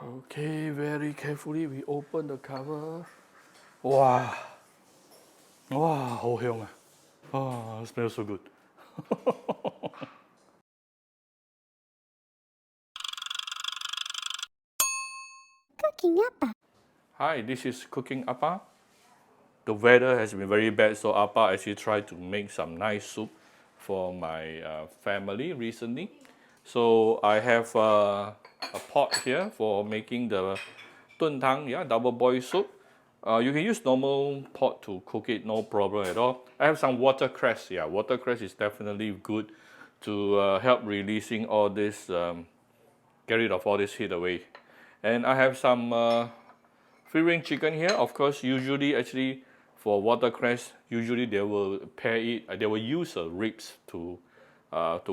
Okay, very carefully we open the cover. Wow, wow, 好香啊！Oh, it smells so good. Cooking Appa. Hi, this is Cooking Appa. The weather has been very bad, so Appa actually tried to make some nice soup for my family recently. So I have a pot here for making the tun tang, yeah, double boil soup. You can use normal pot to cook it, no problem at all. I have some watercress. Yeah, watercress is definitely good to help releasing all this, get rid of all this heat away. And I have some free range chicken here. Of course, usually actually for watercress, usually they will pair it. They will use ribs to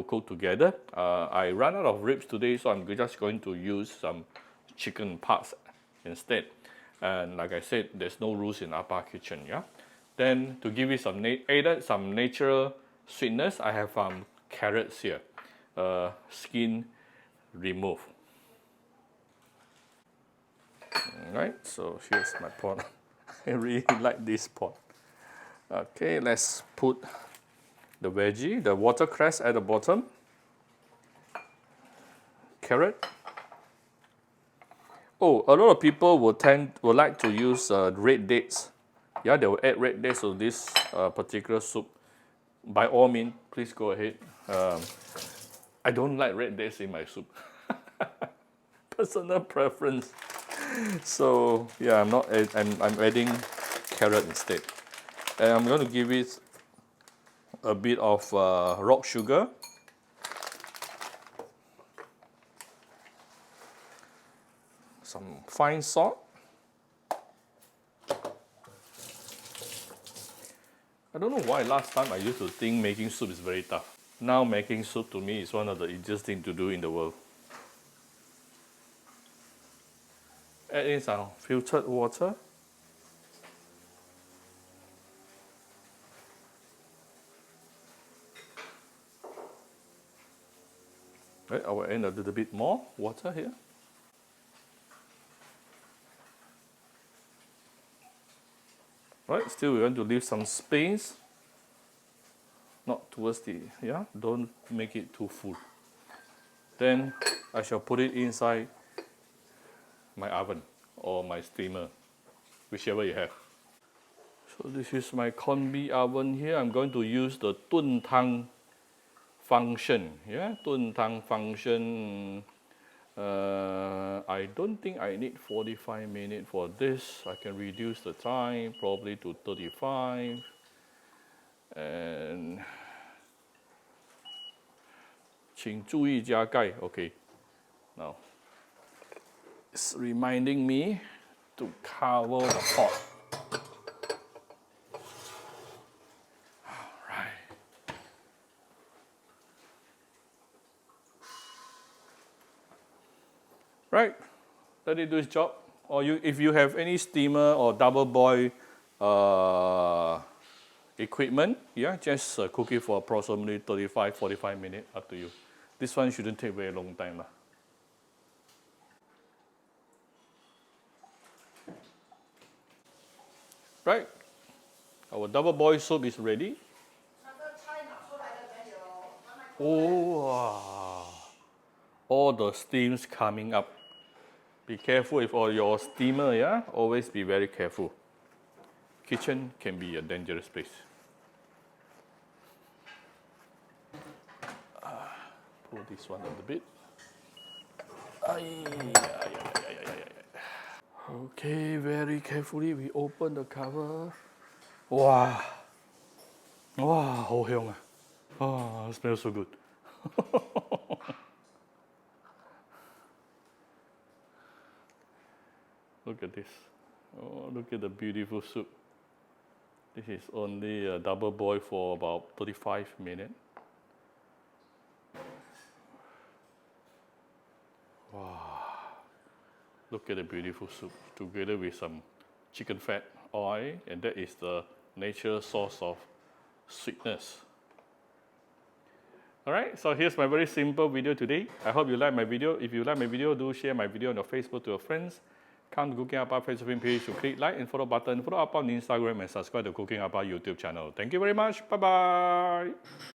cook together. I ran out of ribs today, so I'm just going to use some chicken parts instead. And like I said, there's no rules in Appa kitchen. Yeah. Then to give it some added some natural sweetness, I have carrots here, skin removed. Alright, so here's my pot. I really like this pot. Okay, let's put the veggie, the watercress at the bottom. Carrot. Oh, a lot of people will like to use red dates. Yeah, they will add red dates to this particular soup. By all means, please go ahead. I don't like red dates in my soup. Personal preference. So yeah, I'm adding carrot instead. And I'm going to give it a bit of rock sugar. Some fine salt. I don't know why last time I used to think making soup is very tough. Now making soup to me is one of the easiest things to do in the world. Add in some filtered water. Right, I will add a little bit more water here. Right, still we want to leave some space. Not towards the, yeah, don't make it too full. Then I shall put it inside my oven or my steamer, whichever you have. So this is my combi oven here. I'm going to use the tun tang function. Yeah, tun tang function. I don't think I need 45 minutes for this. I can reduce the time probably to 35. And 请注意加盖. Okay. Now it's reminding me to cover the pot. Right, let it do its job. Or if you have any steamer or double boil equipment, yeah, just cook it for approximately 35-45 minutes, up to you. This one shouldn't take very long time. Right, our double boil soup is ready. Oh, wow. All the steams coming up. Be careful with all your steamer, yeah? Always be very careful. Kitchen can be a dangerous place. Pull this one a little bit. Okay, very carefully we open the cover. Wow. Wow, 好香啊. Oh, it smells so good. Look at this. Oh, look at the beautiful soup. This is only a double boil for about 35 minutes. Wow. Look at the beautiful soup together with some chicken fat oil, and that is the natural source of sweetness. Alright, so here's my very simple video today. I hope you like my video. If you like my video, do share my video on your Facebook to your friends. Come to Cooking Appa Facebook page to click like and follow button. Follow Appa on Instagram and subscribe to Cooking Appa YouTube channel. Thank you very much. Bye-bye.